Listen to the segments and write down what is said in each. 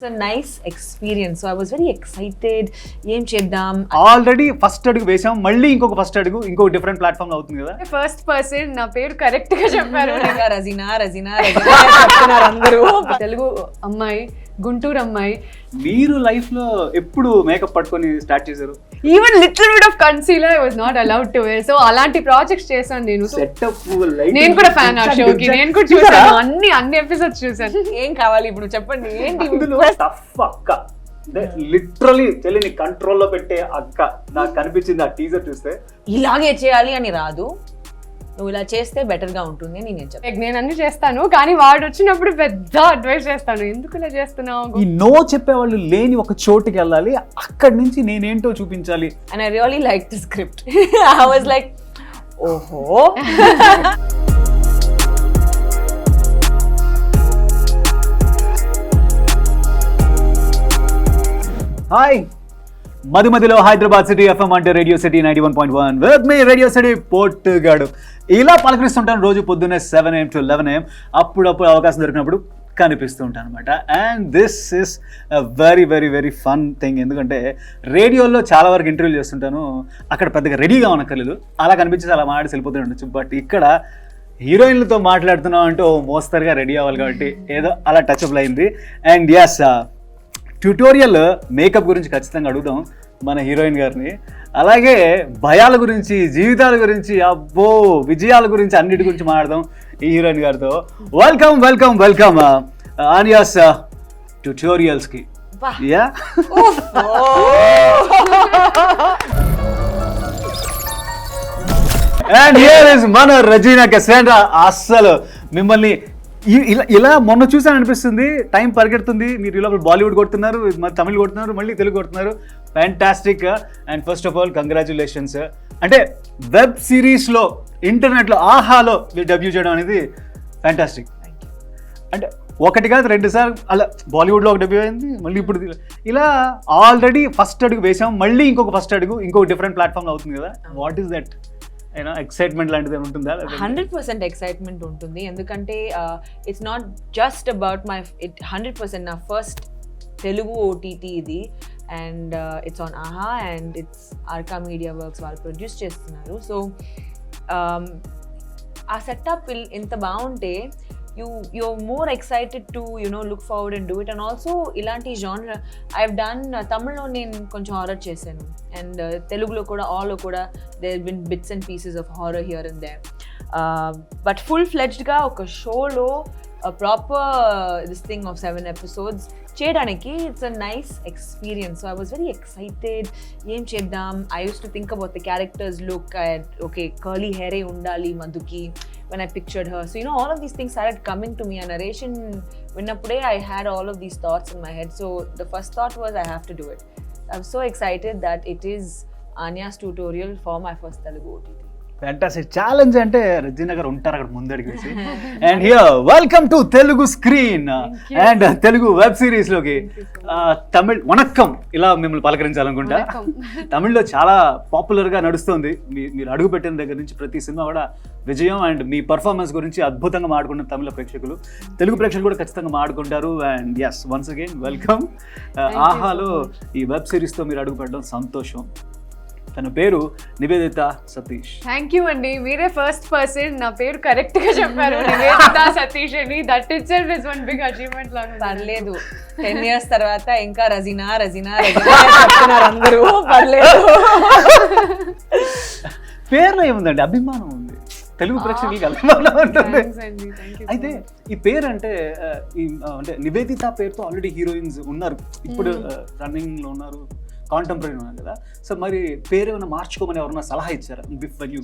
It's a nice experience. So I was very excited. ఏం చేద్దాం already first అడుగు వేసాం, మళ్ళీ ఇంకొక ఫస్ట్ అడుగు ఇంకొక డిఫరెంట్ ప్లాట్ఫామ్ అవుతుంది కదా. ఫస్ట్ పర్సన్ నా పేరు కరెక్ట్ గా చెప్పారు. రజీనా చెప్తున్నారు అందరూ. తెలుగు అమ్మాయి, గుంటూరు అమ్మాయి. మీరు లైఫ్ లో ఎప్పుడు మేకప్ పట్టుకొని స్టార్ట్ చేశారు? Even little bit of concealer I was not allowed to wear. So అలాంటి ప్రాజెక్ట్స్ చేశాను నేను. సెటప్ నేను కూడా ఫ్యాన్ ఆ షోకి. నేను కూడా చూసాను, అన్ని ఎపిసోడ్స్ చూసాను. ఏం కావాలి ఇప్పుడు చెప్పండి. ఏంటి టఫ్ అక్క, లిటరలీ తెలియని కంట్రోల్లో పెట్టే అక్క నాకు కనిపించింది ఆ టీజర్ చూస్తే. ఇలాగే చేయాలి అని రాదు, నువ్వు ఇలా చేస్తే బెటర్ గా ఉంటుంది అని నేను చెప్పాను. నేను అన్ని చేస్తాను, కానీ వాడు వచ్చినప్పుడు పెద్ద అడ్వైస్ చేస్తాను. ఎందుకు ఇలా చేస్తున్నావు? ఈ నో చెప్పేవాళ్ళు లేని ఒక చోటుకి వెళ్ళాలి, అక్కడి నుంచి నేనేంటో చూపించాలి. And I really liked the script. I was like, ఓహో. హాయ్, మధ్యలో హైదరాబాద్ సిటీ ఎఫ్ఎం అంటే radio city 91.1 with me radio city పోర్టుగాడు. ఇలా పలకరిస్తుంటాను రోజు పొద్దున్నే 7 AM to 11 AM. అప్పుడప్పుడు అవకాశం దొరికినప్పుడు కనిపిస్తూ ఉంటాను అనమాట. And this is very very very fun thing. ఎందుకంటే రేడియోలో చాలా వరకు ఇంటర్వ్యూలు చేస్తుంటాను, అక్కడ పెద్దగా రెడీగా ఉన్నక్కర్లేదు, అలా కనిపించేసి అలా మాట్లాడి వెళ్ళిపోతూ ఉండొచ్చు. బట్ ఇక్కడ హీరోయిన్లతో మాట్లాడుతున్నాం అంటే మోస్తరుగా రెడీ అవ్వాలి, కాబట్టి ఏదో అలా టచ్అప్ అయింది. అండ్ ఎస్, ట్యూటోరియల్ మేకప్ గురించి ఖచ్చితంగా అడుగుదాం మన హీరోయిన్ గారిని. అలాగే భయాల గురించి, జీవితాల గురించి, అబ్బో విజయాల గురించి, అన్నిటి గురించి మాట్లాడదాం ఈ హీరోయిన్ గారితో. వెల్కమ్ వెల్కమ్ వెల్కమ్ ఆన్యాస్ ట్యూటోరియల్స్కి. యా, అండ్ హియర్ ఇస్ మన రెజీనా కసాండ్రా. అస్సలు మిమ్మల్ని ఇలా మొన్న చూసాను అనిపిస్తుంది. టైం పరిగెడుతుంది, మీరు ఇలా బాలీవుడ్ కొడుతున్నారు, మరి తమిళ్ కొడుతున్నారు, మళ్ళీ తెలుగు కొడుతున్నారు. Fantastic. And first of all congratulations. అంటే వెబ్ సిరీస్లో, ఇంటర్నెట్లో, ఆహాలో మీరు డెబ్యూ చేయడం అనేది ఫ్యాంటాస్టిక్. అంటే ఒకటి కాదు, 2 సార్లు అలా బాలీవుడ్లో ఒక డెబ్యూ అయింది, మళ్ళీ ఇప్పుడు ఇలా ఆల్రెడీ ఫస్ట్ అడుగు వేసాం, మళ్ళీ ఇంకొక ఫస్ట్ అడుగు ఇంకొక డిఫరెంట్ ప్లాట్ఫామ్ అవుతుంది కదా. What is that? ఎక్సైట్మెంట్ లాంటిది ఉంటుందా? 100% ఎక్సైట్మెంట్ ఉంటుంది. ఎందుకంటే it's not just about my 100% నా ఫస్ట్ తెలుగు ఓటీటీ ఇది. And it's on Aha and it's Arka Media Works, వాళ్ళు ప్రొడ్యూస్ చేస్తున్నారు. సో ఆ సెటప్ ఇంత బాగుంటే you're more excited to look forward and do it. And also ilanti genre I've done Tamil lo nen koncham horror chesanu, and Telugu lo kuda all lo kuda there have been bits and pieces of horror here and there, but full fledged ga oka show lo a proper this thing of 7 episodes cheyadaniki it's a nice experience. So I was very excited. Em cheddam, I used to think about the characters look, okay curly hair e undali Madhuki when I pictured her. So all of these things started coming to me. A narration vinnappude I had all of these thoughts in my head. So the first thought was I have to do it. I'm so excited that it is Anya's tutorial for my first Telugu OTT. Fantastic challenge అంటే రెజీనా గారు ఉంటారు అక్కడ ముందడికి వేసి. And here welcome to Telugu screen and Telugu web series లోకి. తమిళ్ వణక్కం ఇలా మిమ్మల్ని పలకరించాలనుకుంటా. తమిళ్లో చాలా పాపులర్ గా నడుస్తుంది. మీరు అడుగు పెట్టిన దగ్గర నుంచి ప్రతి సినిమా కూడా విజయం. అండ్ మీ పర్ఫార్మెన్స్ గురించి అద్భుతంగా మాట్లాడుకున్న తమిళ ప్రేక్షకులు, తెలుగు ప్రేక్షకులు కూడా ఖచ్చితంగా మాట్లాడుకుంటారు. And yes, once again welcome. ఆహాలో ఈ వెబ్ సిరీస్ తో మీరు అడుగు పెట్టడం సంతోషం. తన పేరు నివేదిత సతీష్. థ్యాంక్ యూ అండి, మీరే ఫస్ట్ పర్సన్ నా పేరు కరెక్ట్ గా చెప్పారు. నివేదిత సతీష్ అని. That itself is one big achievement లాగా. పర్లేదు, 10 years తర్వాత ఇంకా రజీనా చెప్తున్నారు అందరూ. పర్లేదు. పేరులో ఏముందండి, అభిమానం ఉంది, తెలుగు ప్రేక్షకులకి అభిమానం ఉంటుంది. అయితే ఈ పేరు అంటే అంటే నివేదిత పేరుతో ఆల్రెడీ హీరోయిన్స్ ఉన్నారు, ఇప్పుడు రన్నింగ్ లో ఉన్నారు, కాంటెంపరీ ఉన్నారు కదా. సో మరి పేరు ఏమైనా మార్చుకోమని ఎవరైనా సలహా ఇచ్చారా?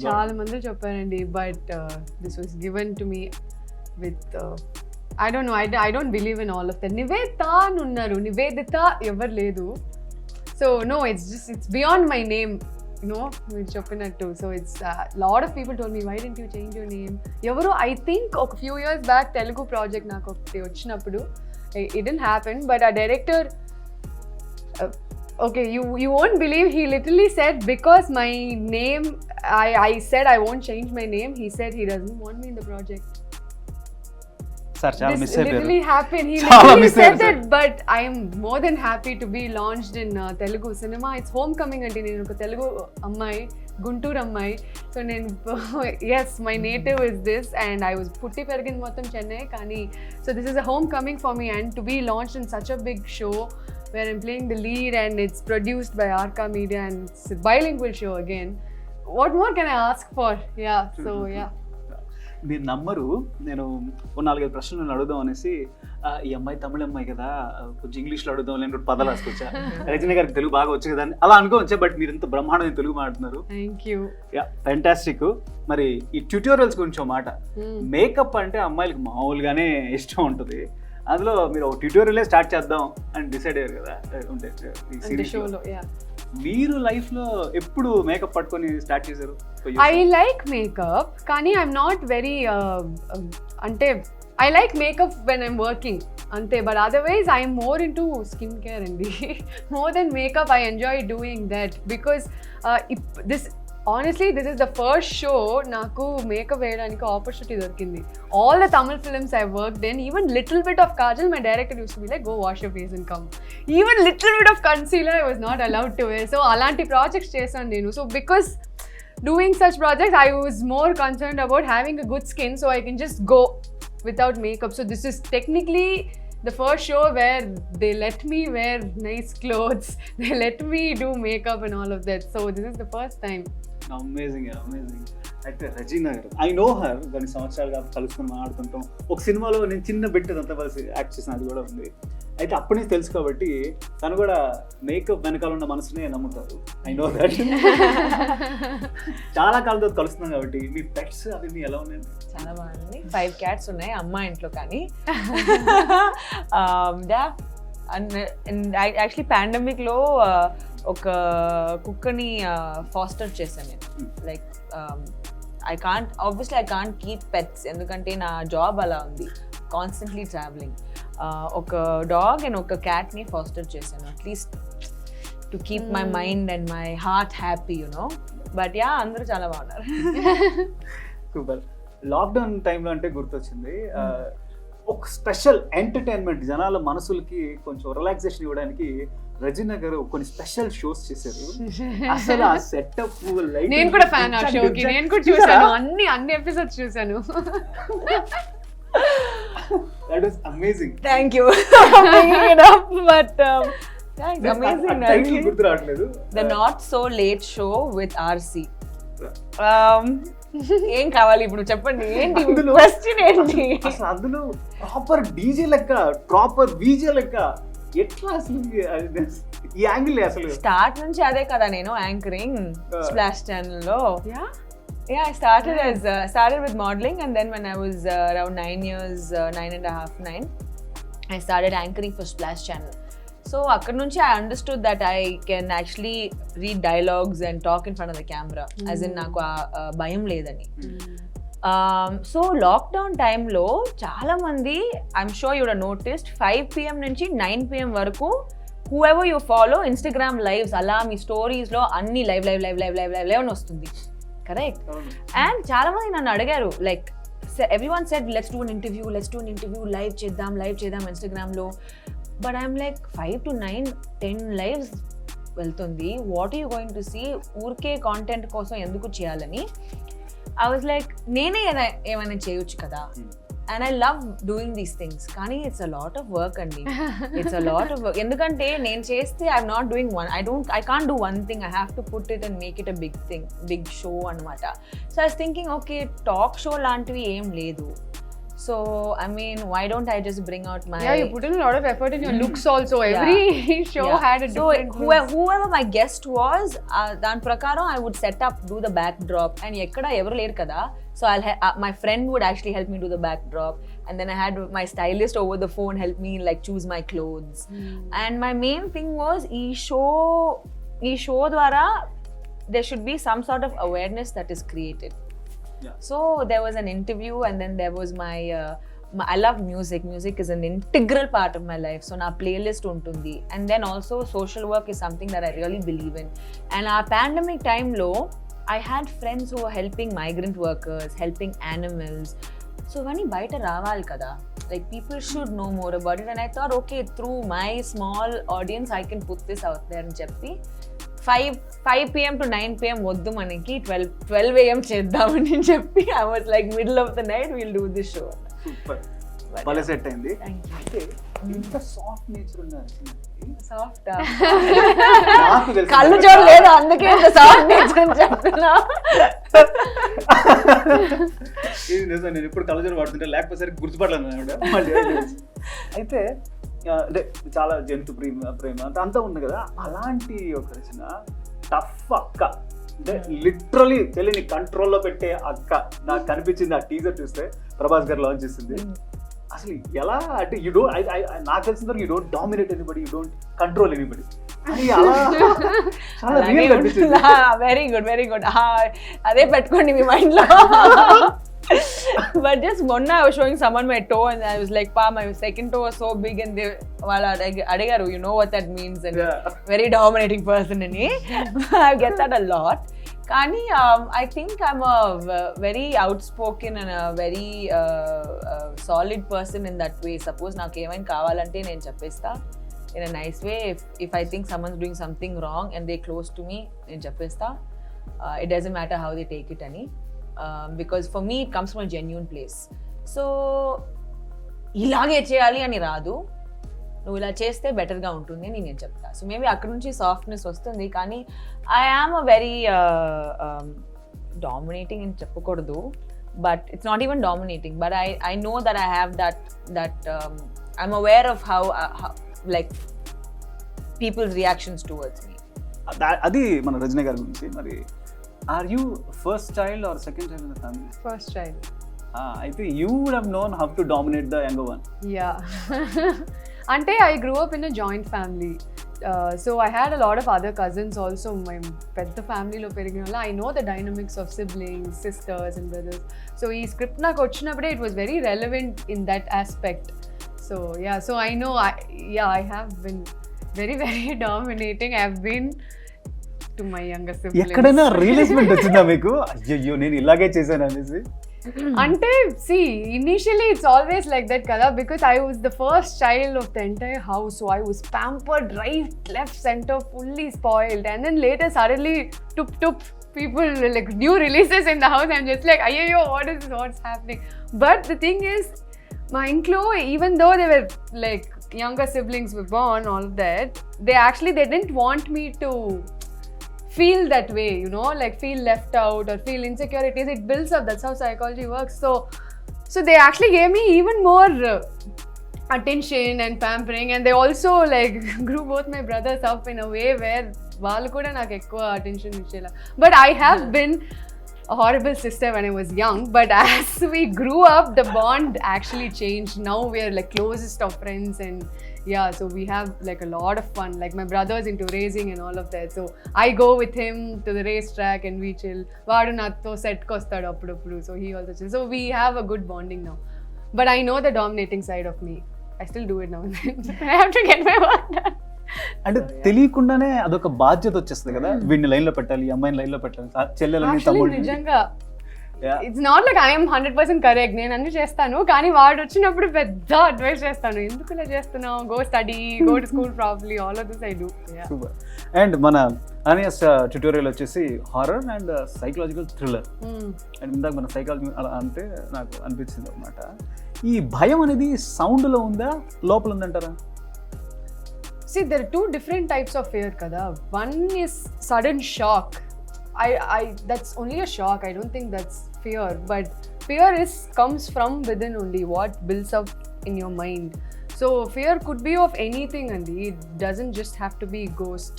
చాలా మంది చెప్పారండి, but this was given to me with I don't know, I don't believe in all of that. Niveditha అని ఉన్నారు, నివేదిత ఎవరు లేదు. So no, it's beyond my name, మీరు చెప్పినట్టు. So it's lot of people told me, why don't you change your name. ఎవరు I think ఒక few years back Telugu project నాకు ఒకటి వచ్చినప్పుడు, ఇట్ డిడ్ంట్ హ్యాపెన్, బట్ ఆ director okay, you won't believe, he literally said because my name, I said I won't change my name, he said he doesn't want me in the project. Sir చాలా this miss అయిపోయారు. literally happened. He Chala literally miss said ayyaru, it, but I am more than happy to be launched in Telugu cinema. It's homecoming ante nenu oka Telugu ammai, Guntur ammai. So nenu yes, my native is this, and I was putti perigin mottham Chennai kani. So this is a homecoming for me, and to be launched in such a big show where I'm playing the lead and it's produced by Arca Media and it's a bilingual show again. What more can I ask for? Yeah, so yeah. మీరు నమ్మరు, నేను ఓ 4-5 ప్రశ్నలు అడుగుదాం అనేసి ఈ అమ్మాయి తమిళ అమ్మాయి కదా కొంచెం ఇంగ్లీష్లో అడుగుదాం లేని 2 పదాలు రాసుకొచ్చా. రజనీ గారికి తెలుగు బాగా వచ్చు కదా అని అలా అనుకోవచ్చా, బట్ మీరు ఇంత బ్రహ్మాండమైన తెలుగు మాట్లాడుతున్నారు. Thank you. Yeah, fantastic. మరి ఈ ట్యూటోరియల్స్ గురించి ఒక మాట. మేకప్ అంటే అమ్మాయిలకి మామూలుగానే ఇష్టం ఉంటుంది, అందులో మీరు ఒక ట్యూటోరియలే స్టార్ట్ చేద్దాం అని డిసైడ్ అయ్యారు కదా. The show lo, yeah. మీరు లైఫ్ లో ఎప్పుడు మేకప్ పట్టుకొని స్టార్ట్ చేశారు? I like makeup, kani I'm not very ante I like makeup when I'm working ante, but otherwise I'm more into skincare andi. More than makeup, I enjoy doing that because honestly this is the first show naku makeup veyadaniki opportunity dorkindi. All the Tamil films I worked in, even little bit of kajal, my director used to be like, go wash your face and come. Even little bit of concealer I was not allowed to wear. So alanti projects chesanu nenu. So because doing such projects, I was more concerned about having a good skin so I can just go without makeup. So this is technically the first show where they let me wear nice clothes, they let me do makeup and all of that. So this is the first time. Amazing, amazing. అయితే రజీనా గారు, I know her, కొన్ని సంవత్సరాలుగా కలుసుకొని మాట్లాడుతుంటాం. ఒక సినిమాలో నేను చిన్న bit అంతా కలిసి యాక్ట్ చేసిన అది కూడా ఉంది. అయితే అప్పటి నుంచి తెలుసు కాబట్టి తను కూడా మేకప్ వెనకాల ఉన్న మనసునే నమ్ముతారు. I know that. చాలా కాలంతో కలుస్తున్నాం కాబట్టి మీ పెట్స్ అవి ఎలా ఉన్నాయండి? చాలా బాగుంది. 5 cats ఉన్నాయి అమ్మ ఇంట్లో. కానీ యాక్చువల్లీ పాండమిక్ లో ఒక కుక్కని ఫాస్టర్ చేశాను నేను. Like I can't keep pets, ఎందుకంటే నా జాబ్ అలా ఉంది, కాన్స్టెంట్లీ ట్రావెలింగ్. ఒక డాగ్ అండ్ ఒక క్యాట్ని ఫాస్టర్ చేశాను, at least to keep my mind and my heart happy, you know. But yeah, అందరూ చాలా బాగున్నారు. సూపర్. లాక్డౌన్ టైంలో అంటే గుర్తొచ్చింది, ఒక స్పెషల్ ఎంటర్టైన్మెంట్, జనాల మనసులకి కొంచెం రిలాక్సేషన్ ఇవ్వడానికి రజీనా గారు కొన్ని స్పెషల్ షోస్ చేశారు. అసలు ఆ సెటప్, నేను కూడా ఫ్యాన్ ఆ షోకి, నేను కూడా చూసాను, అన్ని ఎపిసోడ్స్ చూసాను. That was amazing. Thank you. But thanks, amazing. Title గుర్తు రావట్లేదు. The Not So Late Show with RC. ఏం కావాలి ఇప్పుడు చెప్పండి, ఏంటి క్వశ్చన్ ఏంటి? అసలు అందులో ప్రాపర్ డీజే లెక్క, ప్రాపర్ వీజే లెక్క, ఎట్లా అసలు ఈ యాంగిల్? అసలు స్టార్ట్ నుంచి అదే కదా నేను యాంకరింగ్ స్ప్లాష్ ఛానల్ లో. Yeah, I started with modeling, and then when I was around 9 years, 9.5, I started anchoring for Splash Channel. So akkad nunchi I understood that I can actually read dialogues and talk in front of the camera, as in naku bayam ledani. So lockdown time lo chaala mandi, I'm sure you would have noticed, 5 PM nunchi 9 PM varaku whoever you follow Instagram lives ala mi stories lo anni live అని వస్తుంది. Correct. And చాలా మంది నన్ను అడిగారు, like everyone said let's do an interview, live చేద్దాం ఇన్స్టాగ్రామ్లో. But I'm like 5 to 9, 10 lives వెళ్తుంది, what you going to see? ఊరికే కాంటెంట్ కోసం ఎందుకు చేయాలని ఐ వాజ్ లైక్, నేనే ఏమైనా చేయొచ్చు కదా. And I love doing these things. Kani, it's a lot of work andi. It's a lot of work. Endukante nen cheste I'm not doing I can't do one thing. I have to put it and make it a big thing, big show anamata. So I was thinking, okay, talk show lantivi em ledu. So I mean, why don't I just bring out my... Yeah, you put in a lot of effort in your looks also. Every show had a different... So whoever my guest was, dan prakaram I would set up, do the backdrop, and ekkada evaru leru kada. So my friend would actually help me do the backdrop, and then I had my stylist over the phone help me like choose my clothes. And my main thing was ee show dwara there should be some sort of awareness that is created. Yeah. So there was an interview, and then there was my I love music. Music is an integral part of my life. So na playlist untundi, and then also social work is something that I really believe in. And our pandemic time lo I had friends who were helping migrant workers, helping animals, so ఇవన్నీ బయట రావాలి కదా, like people should know more about it, and I thought okay, through my small audience I can put this out there అని చెప్పి 5 PM to 9 PM వద్దు మనకి 12 AM చేద్దామని చెప్పి I was like middle of the night we'll do this show. Super, భలే set అయింది. Thank you. అంటే ఇంత సాఫ్ట్ నేచర్ ఉన్నారు సాఫ్ట్ నాకు తెలుసు. కళ్ళు చూడలేదు అందుకే ఇంత సాఫ్ట్ నేచర్ అని చెప్తున్నా. ఇది నిజం, నేను ఇప్పుడు కళ్ళజోడు పడుతుంటే లేకపోతే సరే గుర్తుపడలేను. అయితే అంటే చాలా జంతు ప్రేమ అంతా ఉంది కదా, అలాంటి ఒక రచన టఫ్ అక్క, అంటే లిటరలీ తెలియని కంట్రోల్లో పెట్టే అక్క నాకు కనిపించింది ఆ టీజర్ చూస్తే. ప్రభాస్ గారు లాంచ్ చేసింది. అసలు ఎలా అంటే యూ డోంట్, నాకు తెలిసిన you don't dominate anybody, you don't control anybody. చాలా రియల్ అనిపించింది. Very good, very good. అదే పెట్టుకోండి మీ మైండ్ లో. But just మొన్న I was showing someone my toe and I was like, pa, my second toe was so big, and they వాళ్ళు అడిగారు you know what that means, and very dominating person అని. I get that a lot. కానీ I think I'm a very outspoken and a very solid person in that way. Suppose నాకు ఏమైనా కావాలంటే నేను చెప్పేస్తా in a nice way. If I think someone's doing something wrong and they close to me, నేను చెప్పేస్తా. It doesn't matter how they take it అని. Because for me it comes from a genuine place. So ఇలాగే చేయాలి అని రాదు, నువ్వు ఇలా చేస్తే బెటర్గా ఉంటుంది అని నేను చెప్తా. సో మేబీ అక్కడ నుంచి సాఫ్ట్నెస్ వస్తుంది. కానీ I am a very dominating అని చెప్పకూడదు, but it's not even dominating, but I know that I have that I'm aware of how like people's reactions towards me. అది మన రజనీ గారి గురించి. మరి are you first child or second child in the family? First child. I think you would have known how to dominate the younger one. Yeah. Ante I grew up in a joint family. So I had a lot of other cousins also. My pedda family lo perigina, I know the dynamics of siblings, sisters and brothers. So ee script naku vachinappude it was very relevant in that aspect. So yeah, so I know I have been very very dominating. I have been to my younger siblings. ఎక్కడైనా రియలైజ్మెంట్ వచ్చిందా మీకు, అయ్యో నేను ఇలాగే చేశాను అనేసి? Ante see, initially it's always like that kada, because I was the first child of the entire house, so I was pampered right, left, center, fully spoiled. And then later suddenly tup people like new releases in the house, I'm just like ayyo, what is this, what's happening? But the thing is, my in-law, even though they were like younger siblings were born, all of that, they didn't want me to feel that way, you know, like feel left out or feel insecurities. It builds up, that's how psychology works. So they actually gave me even more attention and pampering, and they also like grew both my brothers up in a way where వాళ్ళు కూడా నాకు ఎక్కువ attention ఇచ్చేలా. But I have been a horrible sister when I was young, but as we grew up the bond actually changed. Now we are like closest of friends, and yeah, so we have like a lot of fun. Like my brother's into racing and all of that, so I go with him to the racetrack and we chill. Vaadu natho set ko ostadu appudu, so he also chill. So we have a good bonding now. But I know the dominating side of me. I still do it now and then. I have to get my work done. అంటే తెలియకుండానే అదొక బాధ్యత వచ్చేస్తుంది కదా, వీడిని line లో పెట్టాలి, అమ్మాయిని లైన్ లో పెట్టాలి, చెల్లెలని తమ్ముడు. నిజంగా it's not like I'm 100% correct, నేను అన్ని చేస్తాను, కానీ వాడు వచ్చినప్పుడు పెద్ద అడ్వైస్ చేస్తాను, ఎందుకు ఇలా చేస్తున్నావు, go study, go to school properly, all of this I do. Super. And మన అనియాస్ ట్యుటోరియల్ వచ్చేసి horror and psychological thriller. And ఇందాక మన సైకాలజీ అలా అంటే నాకు అనిపించింది అనమాట. ఈ భయం అనేది సౌండ్లో ఉందా, లోపల ఉందంటారా? See, there are two different types of fear kada. One is sudden shock. That's only a shock. I don't think that's fear, but fear comes from within only, what builds up in your mind. So fear could be of anything, and it doesn't just have to be ghost.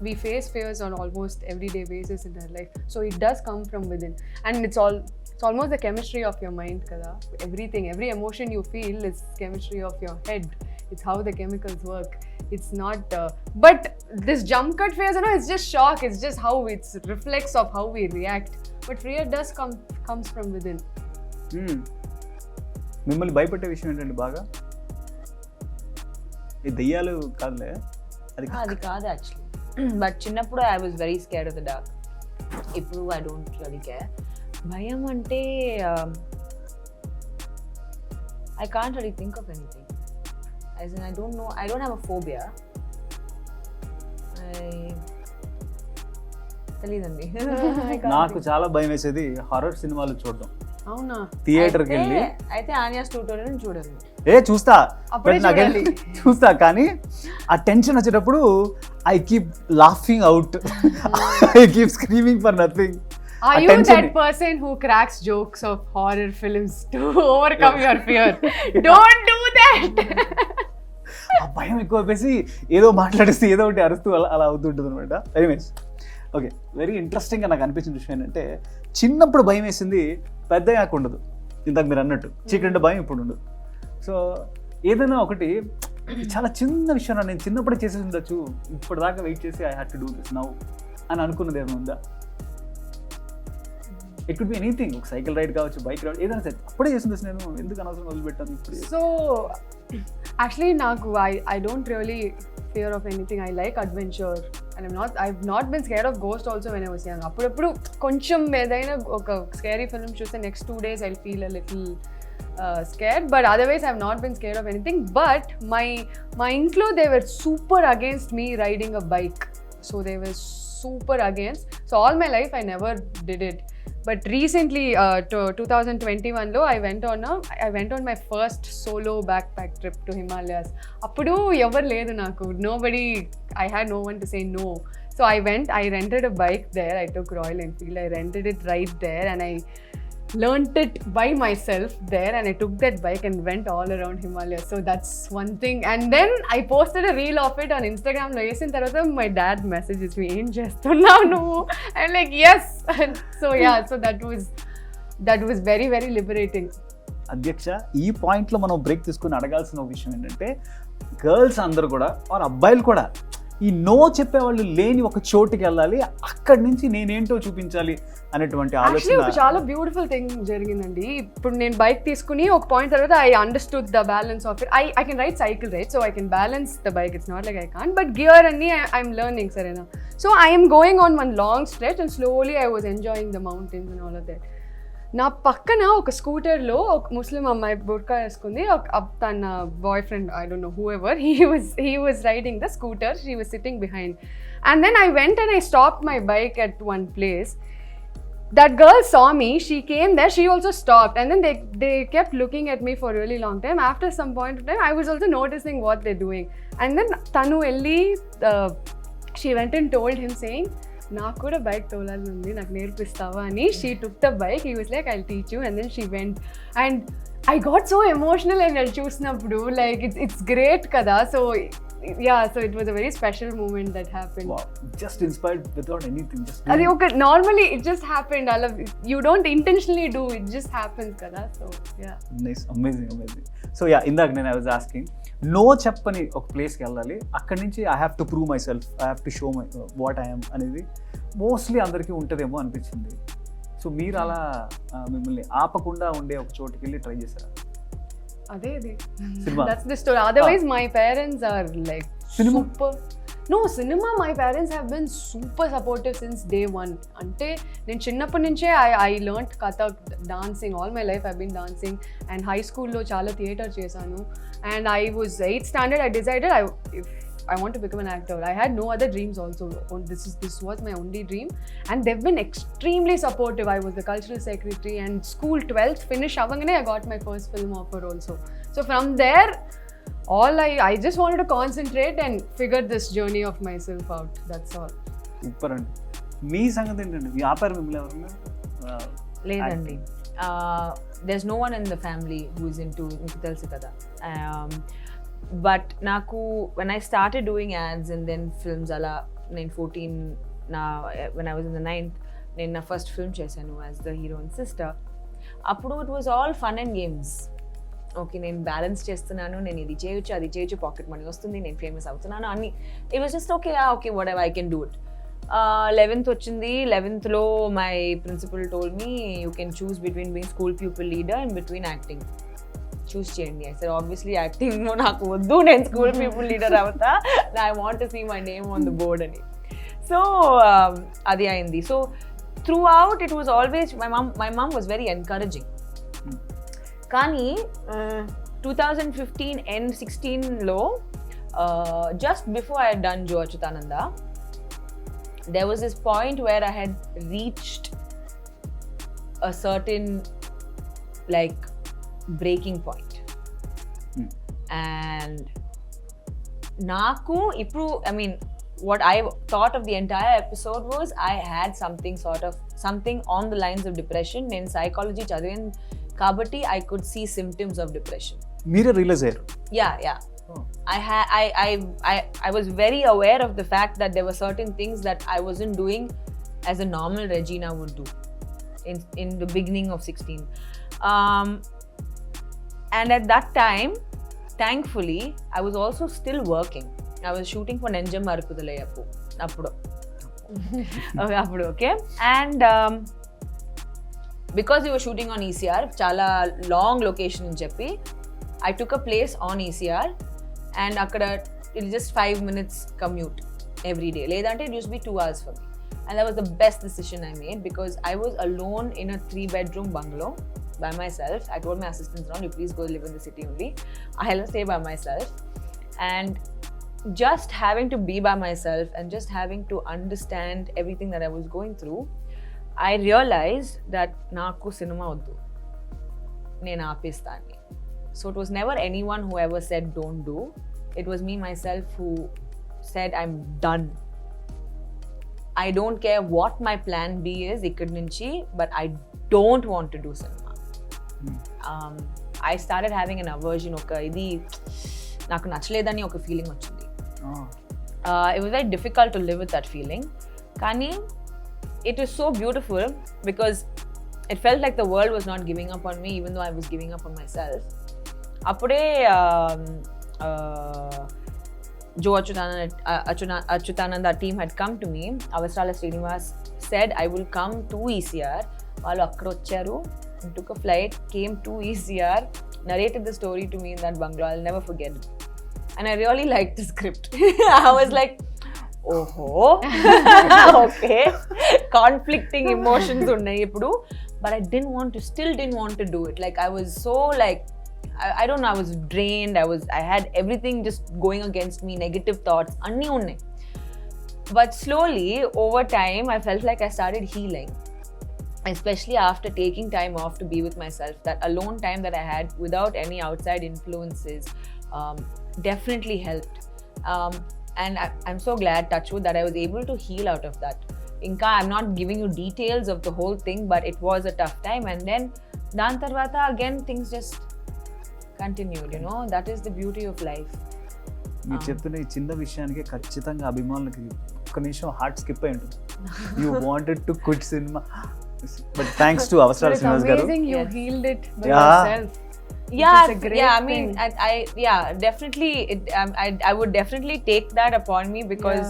We face fears on almost everyday basis in our life, so it does come from within, and it's almost the chemistry of your mind kada. Every emotion you feel is chemistry of your head. It's how the chemicals work. It's not but this jump cut phase, you know, it's just shock, it's just how it's reflex of how we react, but fear does comes from within. మిమ్మల్ని భయపెట్టే విషయం ఏంటంటే బాగా ఈ దెయ్యాలు కాదులే, అది కాదు యాక్చువల్లీ. బట్ చిన్నప్పుడు I was very scared of the dark. ఇప్పుడు ఐ డోంట్ రియల్లీ కేర్. భయం అంటే I can't really think of anything. As in, I don't know. I don't have a phobia. తెలీదండి. నాకు చాలా భయం వేసేది హారర్ సినిమాలు చూడడం. అవునా? థియేటర్కి వెళ్ళి అయితే ఆన్యాస్ ట్యూటోరియల్ చూడండి. చూస్తా, అప్పుడే చూడాలి. చూస్తా, కానీ ఆ టెన్షన్ వచ్చేటప్పుడు I keep laughing out, I keep screaming for nothing. Are you that person who cracks jokes of horror films to overcome your fear? Don't do that. ఆ భయం ఎక్కువ వేసి ఏదో మాట్లాడేసి ఏదో ఒకటి అరుస్తూ అలా అవుతుంటుంది అనమాట. ఎనీవేస్, ఓకే, వెరీ ఇంట్రెస్టింగ్గా నాకు అనిపించిన విషయం ఏంటంటే, చిన్నప్పుడు భయం వేసింది పెద్దయ్యాక ఉండదు. ఇందాక మీరు అన్నట్టు చీకటి అంటే భయం ఇప్పుడు ఉండదు. సో ఏదైనా ఒకటి చాలా చిన్న విషయం నేను చిన్నప్పుడే చేసేసి ఉండొచ్చు, ఇప్పటిదాకా వెయిట్ చేసి I had to do this now అని అనుకున్నది ఏమైనా ఉందా? ఇట్ కుడ్ బి ఎనీథింగ్, ఒక సైకిల్ రైడ్ కావచ్చు, బైక్ రైడ్, ఏదైనా సరే అప్పుడే చేసింది నేను ఎందుకు అనవసరం వదిలిపెట్టాను ఇప్పుడు. సో యాక్చువల్లీ నాకు I don't really fear of anything. I like adventure and I've not been scared of ghost also when I was young. అప్పుడప్పుడు కొంచెం ఏదైనా ఒక స్కేరీ ఫిల్మ్ చూస్తే next 2 days I'll feel a little scared, but otherwise I've not been scared of anything. But my intlo, they were super against me riding a bike. So they were super against. So all my life I never did it. But recently, 2021 lo, I went on my first solo backpack trip to Himalayas. Appudu ever ledu naku, nobody, I had no one to say no. So I rented a bike there. I took Royal Enfield. I rented it right there, and I learned it by myself there, and I took that bike and went all around Himalayas. So that's one thing. And then I posted a reel of it on Instagram lo. Yesin tarvata my dad messages me, "Em chestunnava nuvu?" I'm like, "Yes." So yeah, so that was very, very liberating. అధ్యక్ష, ఈ పాయింట్లో మనం break తీసుకుని అడగాల్సిన విషయం ఏంటంటే, girls అందరూ కూడా వారు అబ్బాయిలు కూడా ఈ నో చెప్పేవాళ్ళు లేని ఒక చోటుకి వెళ్ళాలి, అక్కడి నుంచి నేనేంటో చూపించాలి అనేటువంటి ఆలోచన. ఒక చాలా బ్యూటిఫుల్ థింగ్ జరిగిందండి. ఇప్పుడు నేను బైక్ తీసుకుని ఒక పాయింట్ తర్వాత I understood the balance of it. I can ride cycle, right? So I can balance the bike. It's not like I can't, but gear అన్ని ఐఎమ్ లెర్నింగ్, సరేనా? So I'm going on one long stretch and slowly I was enjoying the mountains and all of that. నా పక్కన ఒక స్కూటర్లో ఒక ముస్లిం అమ్మాయి బుర్కా వేసుకుంది. తన boy friend, I don't know who ever, he was riding the scooter. She was sitting behind. And then I went and I stopped my bike at one place. That girl saw me. She came there. She also stopped. And then they kept looking at me for a really long time. After some point of time, I was also noticing what they're doing. And then Tanu Elli, she went and told him saying, నాకు కూడా bike తోలాలని ఉంది, నాకు నేర్పిస్తావా అని. She took the bike. He was like, I'll teach you. And then she went and I got so emotional and అది చూసినప్పుడు like it's great కదా. So yeah, so it was a very special moment that happened. Wow, just inspired without anything, just అది ఒక normally it just happened. I love it. You don't intentionally do it, just happens kada. So yeah, nice, amazing. So yeah, ఇందాక నేను I was asking, no చెప్పని ఒక ప్లేస్కి వెళ్ళాలి, అక్కడి నుంచి I have to prove my self, I have to show my what I am అనేది mostly అందరికీ ఉంటుందేమో అనిపించింది. సో మీరు అలా మిమ్మల్ని ఆపకుండా ఉండే ఒక చోటుకి వెళ్ళి ట్రై చేశారా? అదే cinema. That's the story. Otherwise my parents are like cinema? super. No, cinema, my parents have been super supportive since day one. Ante నేను చిన్నప్పటి నుంచే I learned Kathak dancing. All my life I've been dancing, and high school లో చాలా theatre చేశాను. And I was 8th standard, I decided if I want to become an actor. I had no other dreams also. This was my only dream, and they've been extremely supportive. I was the cultural secretary, and school 12th finish avangane I got my first film offer also. So from there, all I just wanted to concentrate and figure this journey of myself out. That's all. Super అండి. మీ సంగతి ఏంటండి? వ్యాపారం మిమ్మల్ని ఎవరన్నా? లేదండి. There's no one in the family who is into తెలుసు కదా. But నాకు when I started doing ads and then films అలా నేను 14 when I was in the 9th నేను నా ఫస్ట్ ఫిల్మ్ చేశాను as the heroine sister. అప్పుడు it was all fun and games. Okay, నేను బ్యాలెన్స్ చేస్తున్నాను, నేను ఇది చేయొచ్చు అది చేయొచ్చు, పాకెట్ మనీ వస్తుంది, నేను ఫేమస్ అవుతున్నాను అన్ని. It was just okay whatever I can do it. 11th వచ్చింది. 11th లో my principal told me you can choose between being school people leader and between acting. Choose చేయండి. Sir obviously acting నాకు వద్దు, నేను school people leader అవుతా, I want to see my name on the board అని. So అది అయింది. So throughout it was always my mum was very encouraging. కానీ 2015 and 16 లో just before I had done Joe Achutananda, there was this point where I had reached a certain like breaking point. And naku ipru, I mean, what I thought of the entire episode was I had something on the lines of depression. In psychology chadivin kabatti I could see symptoms of depression. మీరే realise అయ్యారు? Yeah. I was very aware of the fact that there were certain things that I wasn't doing as a normal Regina would do in the beginning of 16. And at that time, thankfully, I was also still working. I was shooting for Nenjam Marupudalayapu. Appudu, okay? And because we were shooting on ECR, chala long location in Cheppi, I took a place on ECR and akkada it was just 5 minutes commute every day. Ledante it used to be 2 hours for me. And that was the best decision I made because I was alone in a 3-bedroom bungalow by myself. I told my assistants around, you please go live in the city only. I'll stay by myself. And just having to be by myself and just having to understand everything that I was going through, I realized that naaku cinema oddu, nenu aapistani. So it was never anyone who ever said don't do. It was me myself who said I'm done. I don't care what my plan B is ikkadi nunchi, but I don't want to do cinema. I started having an aversion, oka idi naku nachaledani oka feeling vachindi. It was very difficult to live with that feeling. Kani it was so beautiful because it felt like the world was not giving up on me even though I was giving up on myself. Appude Joe Achutananda team had come to me. Avasrala Srinivas said I will come to ECR. Vallu akkada vacharu and took a flight, came to ECR, narrated the story to me in that bungalow. I'll never forget it. And I really liked the script. I was like, oh, okay. Conflicting emotions unnai ippudu, but I still didn't want to do it. Like I was so like, I don't know, I was drained. I had everything just going against me, negative thoughts, anni unnai. But slowly, over time, I felt like I started healing. Especially after taking time off to be with myself. That alone time that I had without any outside influences definitely helped. And I'm so glad, touchwood, that I was able to heal out of that. Inka, I'm not giving you details of the whole thing, but it was a tough time. And then, dan tarvata again, things just continued, you know. That is the beauty of life. మీరు చెప్తున్న ఈ చిన్న విషయానికి ఖచ్చితంగా అభిమానులకి ఒక్క నిమిషం heart skip అయి ఉంటుంది. You wanted to quit cinema, but thanks to అవసరాల శ్రీనివాస్ గారు. You healed it by yourself. Definitely. I would definitely take that upon me because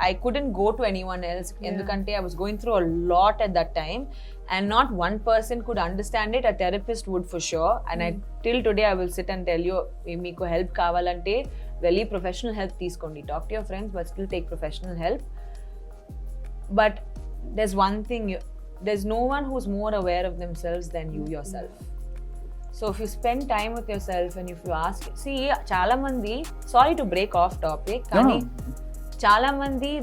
I couldn't go to anyone else. Endukante I was going through a lot at that time, and not one person could understand it. A therapist would for sure, and till today I will sit and tell you, meeku help kavalante velli professional help teeskondi. Talk to your friends, but still take professional help. But there's one thing, there's no one who's more aware of themselves than you yourself. So if you spend time with yourself and if you ask, see, chala mandi, sorry to break off topic, kani chala mandi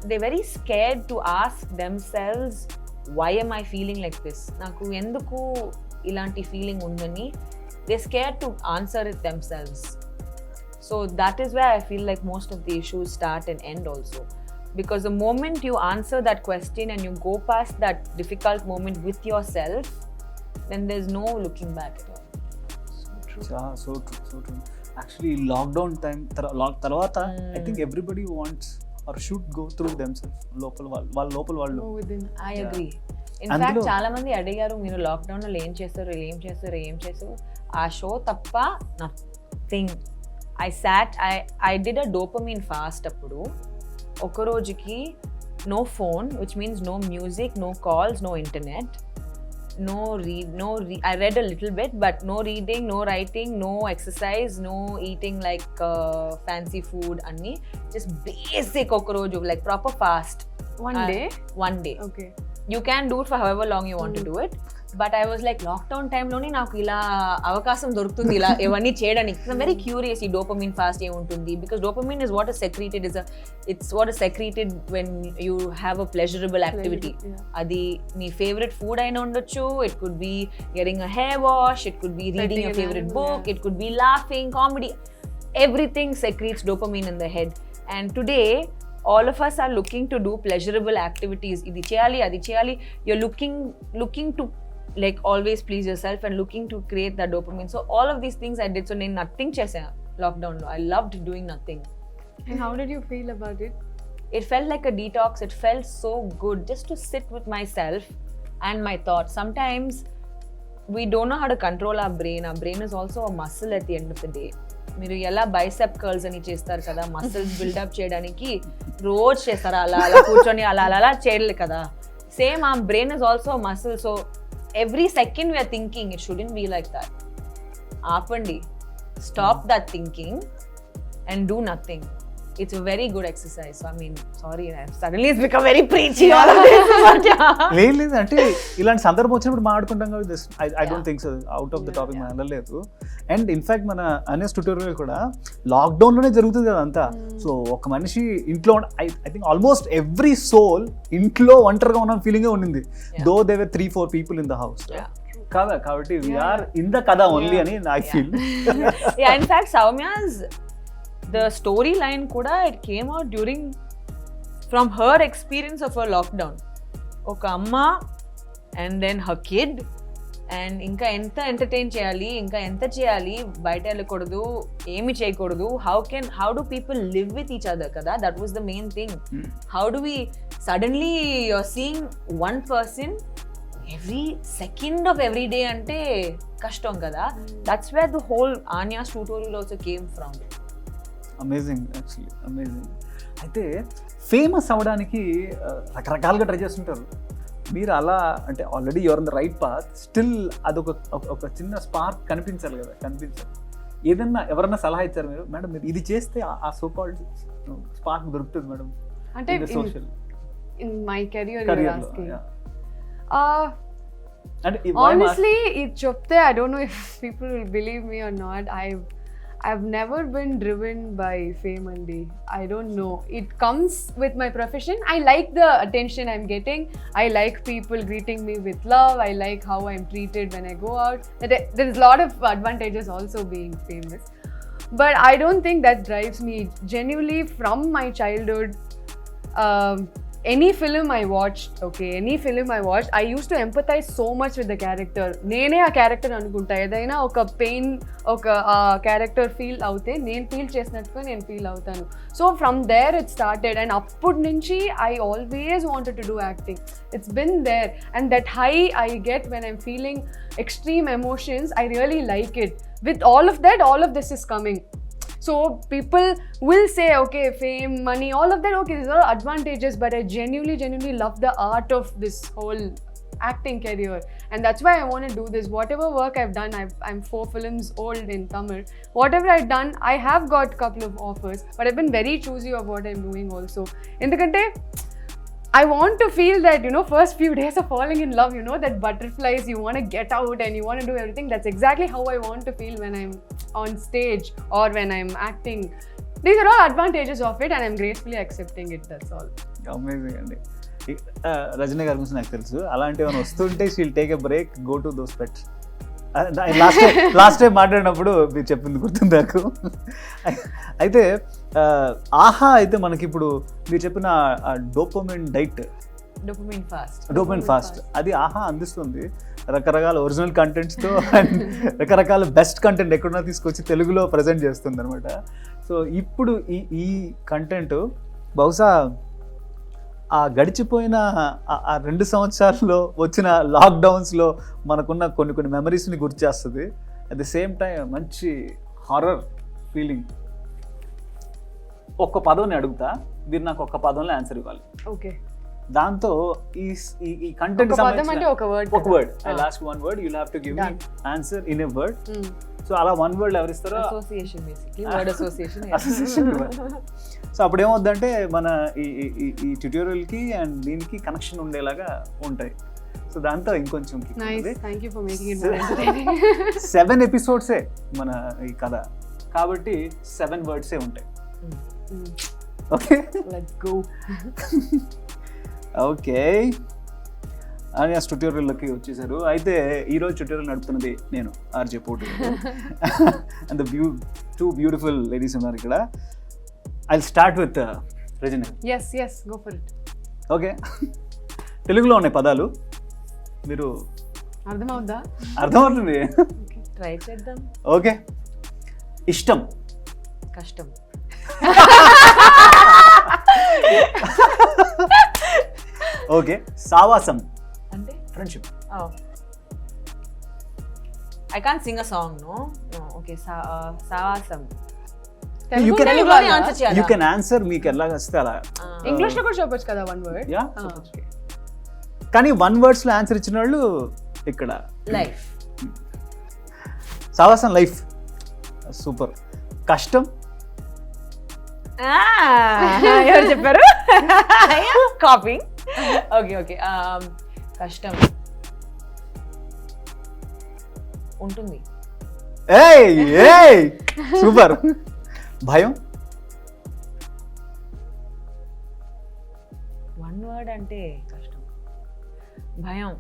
they're very scared to ask themselves, why am I feeling like this? Naku enduku ilanti feeling undani. They're scared to answer it themselves. So that is where I feel like most of the issues start and end also. Because the moment you answer that question and you go past that difficult moment with yourself, then there's no looking back at all. So true. Actually, lockdown time tarvata, I think everybody wants or should go through themselves. Local వాళ్ళు. I agree. In fact, చాలా మంది అడిగారు, మీరు lockdown లో ఏం చేస్తారు. ఆ show తప్ప nothing. I did a dopamine fast అప్పుడు. ఒక రోజుకి no phone, which means no music, no calls, no internet. I read a little bit, but no reading, no writing, no exercise, no eating like fancy food, anni just basic okoroju, like proper fast. One day. One day. Okay. You can do it for however long you want to do it. But I was like lockdown టైంలోనే నాకు ఇలా అవకాశం దొరుకుతుంది ఇలా ఇవన్నీ చేయడానికి. I'm very curious ఈ dopamine fast ఏముంటుంది, because dopamine is what is secreted it's what is secreted when you have a pleasurable activity. అది నీ ఫేవరెట్ ఫుడ్ అయినా ఉండొచ్చు, it could be getting a hair wash, it could be reading a favourite book, it could be laughing, comedy, everything secretes dopamine in the head. And today all of us are looking to do pleasurable activities. Idi cheyali adi cheyali, you're looking to like always please yourself and looking to create that dopamine. So all of these things I did. So nen nothing chesa lockdown lo, I loved doing nothing. And how did you feel about it? It felt like a detox. It felt so good just to sit with myself and my thoughts. Sometimes we don't know how to control our brain. Our brain is also a muscle at the end of the day. మీరు ఎలా bicep curls అని చేస్తారు కదా, muscles buildup చేయడానికి రోజు చేస్తారు, అలా అలా కూర్చొని అలా అలా అలా చేయలేదు కదా. సేమ్ ఆ brain is also muscle. So every second we're thinking, it shouldn't be like that. ఆపండి, stop that thinking and do nothing. It's a very good exercise. So I mean, sorry, suddenly it's become very preachy all of this. లేదు అంటే ఇలాంటి సందర్భం వచ్చినప్పుడు మాట్లాడుకుంటాం కదా. I don't think so out of the topic మనం వెళ్ళలేదు. And in fact మన అన్యస్ ట్యూటోరియల్ కూడా లాక్డౌన్లోనే జరుగుతుంది కదా అంతా. సో ఒక మనిషి ఇంట్లో I think almost every soul ఇంట్లో ఒంటరిగా ఉన్న ఫీలింగే ఉండింది, though they were 3-4 people in the house కదా. కాబట్టి వీఆర్ ఇన్ ద కదా ఓన్లీ అని I feel. Yeah, in fact, Soumya's the storyline kuda, it came out during from her experience of her lockdown. Oka amma and then her kid, and inka enta entertain cheyali, inka enta cheyali, bayata elakudadu, emi cheyakudadu, how do people live with each other kada. That was the main thing. How do we suddenly you're seeing one person every second of every day ante kashtam kada. That's where the whole Anya's tutorial also came from. Amazing, actually amazing. అయితే famous అవ్వడానికి రకరకాలుగా try చేస్తుంటారు. మీరు అలా అంటే already your on the right path, still అదొక ఒక చిన్న స్పార్క్ కనిపించాలి కదా, కనిపించాలి. ఏదన్నా ఎవరన్నా సలహా ఇచ్చారు మీరు, మేడం మీరు ఇది చేస్తే ఆ సో కాల్డ్ స్పార్క్ దొరుకుతుంది మేడం అంటే social in my career Career you're lo, asking? yeah. అంటే Honestly, it chopte, I don't know if people will believe me or not. I've never been driven by fame, Andy. I don't know. It comes with my profession. I like the attention I'm getting. I like people greeting me with love. I like how I'm treated when I go out. There's a lot of advantages also being famous. But I don't think that drives me. Genuinely, from my childhood, any film I watched, I used to empathize so much with the character. Nene a character anukunta, edaina oka pain oka character feel avute nen feel chesinattuga nen feel avutanu. So from there it started, and appud nunchi I always wanted to do acting. It's been there, and that high I get when I'm feeling extreme emotions, I really like it. With all of that, all of this is coming. So people will say, okay, fame, money, all of that, okay, these are advantages, but I genuinely love the art of this whole acting career, and that's why I want to do this. Whatever work I've done, I'm 4 films old in Tamil. Whatever I've done, I have got a couple of offers, but I've been very choosy of what I'm doing also. Endukante I want to feel that, first few days of falling in love, that butterflies, you want to get out and you want to do everything. That's exactly how I want to feel when I'm on stage or when I'm acting. These are all advantages of it, and I'm gratefully accepting it. That's all. Amazing అండి. రజనీ గారి గురించి నాకు తెలుసు, అలాంటి ఏమైనా వస్తుంటే she'll take a break, go to those pets. Last time మాట్లాడినప్పుడు మీరు చెప్పింది గుర్తుంది నాకు. అయితే ఆహా అయితే మనకి ఇప్పుడు మీరు చెప్పిన డోపమిన్ డైట్, డోపమిన్ ఫాస్ట్, అది ఆహా అందిస్తుంది రకరకాల ఒరిజినల్ కంటెంట్స్తో అండ్ రకరకాల బెస్ట్ కంటెంట్ ఎక్కడున్నా తీసుకొచ్చి తెలుగులో ప్రజెంట్ చేస్తుంది అనమాట. సో ఇప్పుడు ఈ కంటెంట్ బహుశా ఆ గడిచిపోయిన ఆ 2 సంవత్సరాల్లో వచ్చిన లాక్డౌన్స్లో మనకున్న కొన్ని మెమరీస్ని గుర్తు చేస్తుంది. అట్ ది సేమ్ టైం మంచి హారర్ ఫీలింగ్. ఒక్క పదం అడుగుతా, మీరు నాకు ఒక్క పదంలో ఆన్సర్ ఇవ్వాలి. ఓకే. దాంతో ఈ కంటెంట్ ఒక word, I last 1 word, you'll have to give me answer in a word. So అలా 1 word ఎవరు ఇస్తారో association, basically word association. So అప్పుడు ఏమవుద్దంటే మన ఈ ట్యూటోరియల్కి అండ్ దీనికి కనెక్షన్ ఉండేలాగా ఉంటాయి. సో దాంతో ఇంకొంచెం kick Nice. ఉంటుంది. Thank you for making it more entertaining. 7 ఎపిసోడ్సే మన ఈ కథ కాబట్టి 7 వర్డ్సే ఉంటాయి. Okay Let's go. ఓకే అని ట్యూటోరియల్లోకి వచ్చేసారు. అయితే ఈరోజు ట్యూటోరియల్ నడుపుతున్నది నేను ఆర్జే పోటు అండ్ టూ బ్యూటిఫుల్ లేడీస్ ఉన్నారు ఇక్కడ. I start with Regina. Yes, go for it. Okay, తెలుగులో ఉన్నాయి పదాలు, మీరు అర్థమవుద్దా? అర్థమవుతుంది. ట్రై చేద్దాం. ఓకే, ఇష్టం, కష్టం, ఓకే, సావాసం అంటే friendship, I can't sing a song. No okay, సావాసం. You can- తెలుగులోనే ఆన్సర్ యూ చేయాలా? కెన్ ఆన్సర్ మీకు ఎలా వస్తే అలా. ఇంగ్లీష్ లో కూడా చెప్పొచ్చు కదా one word. Yeah, Okay. కానీ 1 words లో ఆన్సర్ ఇచ్చిన వాళ్ళు ఇక్కడ లైఫ్. సావాసం లైఫ్. సూపర్. కష్టం, ఎవరు చెప్పారు? కాపింగ్. ఓకే, కష్టం ఉంటుంది. ఏయ్ సూపర్. భయం, 1 word అంటే కష్టం. భయం.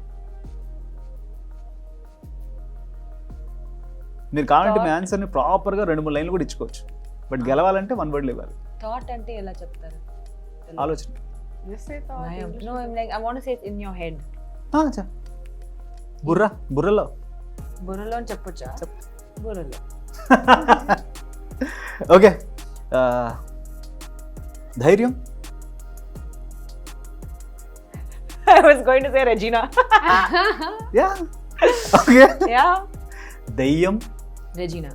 మీరు కావాలంటే మీ ఆన్సర్ని ప్రాపర్గా 2-3 లైన్లు కూడా ఇచ్చుకోవచ్చు, బట్ గెలవాలంటే 1 word ఇవ్వాలి. థాట్ అంటే ఎలా చెప్తారు? ఆలోచన. Just say thought. భయం. No, I'm like, I want to say it in your head. బుర్రలో. బుర్రలో అని చెప్పొచ్చా? బుర్రలో. ఓకే, ధైర్యం, I was going to say Regina. Yeah. Okay, Yeah. దయ్యం, Regina.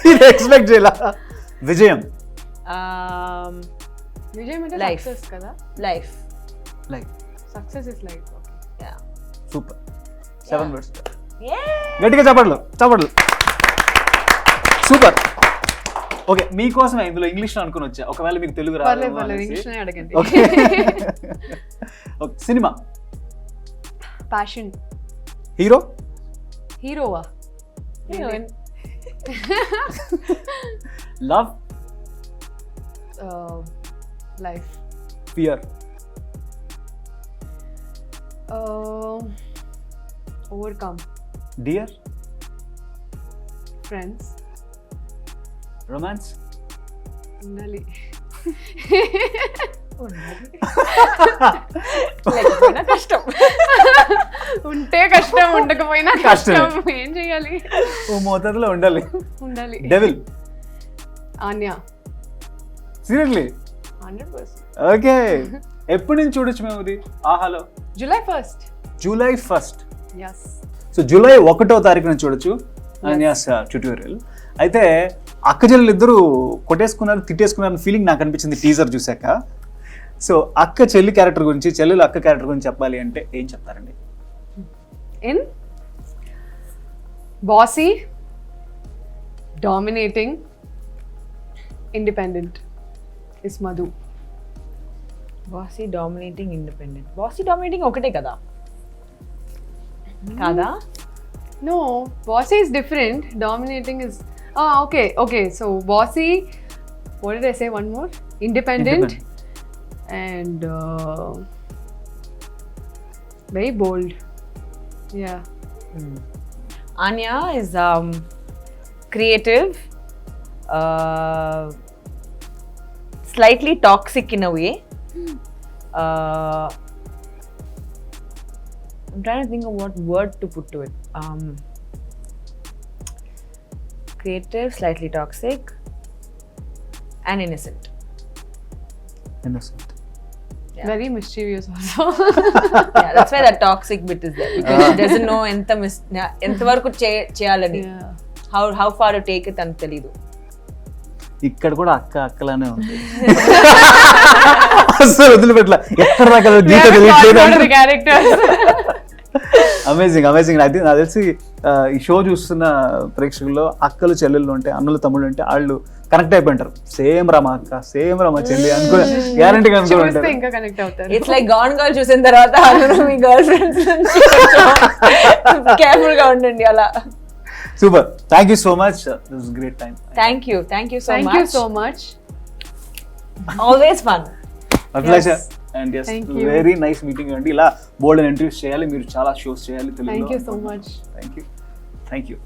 ఇది ఎక్స్పెక్ట్ చేయాల. విజయం, విజయం అంటే Life. సక్సెస్ కదా. Life. Like. Success is life. Okay. Yeah. Super. 7 words. Yeah. గట్టిగా చప్పట్లు. సూపర్. ఓకే, మీకోసమే ఇందులో ఇంగ్లీష్లో అనుకుని వచ్చా, ఒకవేళ మీకు తెలుగు పర్లేదు రాదు. ఇంగ్లీష్ లోనే అడగండి. Okay, cinema, passion. హీరో, హీరోవా? Heroine. Love, life. Fear, overcome. Dear, friends. Romance, ఉండాలి. లేకపోయినా కష్టం. ఉంటే కష్టం, ఉండకపోయినా కష్టం. ఏం చేయాలి? ఓ మోతాదులో ఉండాలి. ఉండాలి. డెవిల్, ఆన్యా. సీరియస్లీ? 100%. ఓకే, ఎప్పటి నుంచి చూడొచ్చు మేము ఇది ఆహాలో? July 1st. July 1st. Yes. So July 1వ తారీఖు నుంచి చూడొచ్చు అన్యాస్ ట్యూటోరియల్. అయితే అక్క చెల్లెలు ఇద్దరు కొట్టేసుకున్నారు, తిట్టేసుకున్నారు ఫీలింగ్ నాకు అనిపించింది టీజర్ చూసాక. సో అక్క చెల్లి క్యారెక్టర్ గురించి, చెల్లెలు అక్క క్యారెక్టర్ గురించి చెప్పాలి అంటే ఏం చెప్తారండి? In bossy, dominating, independent is Madhu. Bossy, dominating, independent. Bossy, dominating ఒకటే కదా? కాదా? No, bossy is different. Dominating is okay. So bossy. What did I say? One more. Independent. And very bold. Yeah. Anya is creative, slightly toxic in a way. I'm trying to think of what word to put to it. Creative, slightly toxic, and innocent. Innocent. Yeah. Very mischievous also. Yeah, that's why that toxic bit is there, because she doesn't know ఎంత వరకు చేయాలని, Yeah. how far to take it అని తెలీదు. ఇక్కడ కూడా అక్కలానే ఉంది. అసలు వదిలిపెట్ల, ఎక్కడ దాకా గీత తెలియట్లేదు. Characters. అమేజింగ్. నాకు తెలిసి ఈ షో చూస్తున్న ప్రేక్షకుల్లో అక్కలు చెల్లెళ్ళు ఉంటే, అన్నలు తమ్ముళ్ళు ఉంటే వాళ్ళు కనెక్ట్ అయిపోయింటారు. సేమ్ రా మా అక్క, సేమ్ రా మా చెల్లి అనుకుని గ్యారంటీగా అనుకుని చూస్తే ఉంటారు. ఇంకా కనెక్ట్ అవుతారు. ఇట్స్ లైక్ గాన్ గర్ల్ చూసిన తర్వాత అందరూ మీ గర్ల్ ఫ్రెండ్స్ కేర్ఫుల్ గా ఉండండి అలా. Super, thank you so much, this is great time. Thank you so thank you so much. Always fun. Pleasure and yes, Thank you. Very nice meeting అండి. ఇలా బోల్డ్ and interviews చేయాలి, మీరు చాలా shows చేయాలి తెలుగులో. Thank you so much. Thank you. Thank you.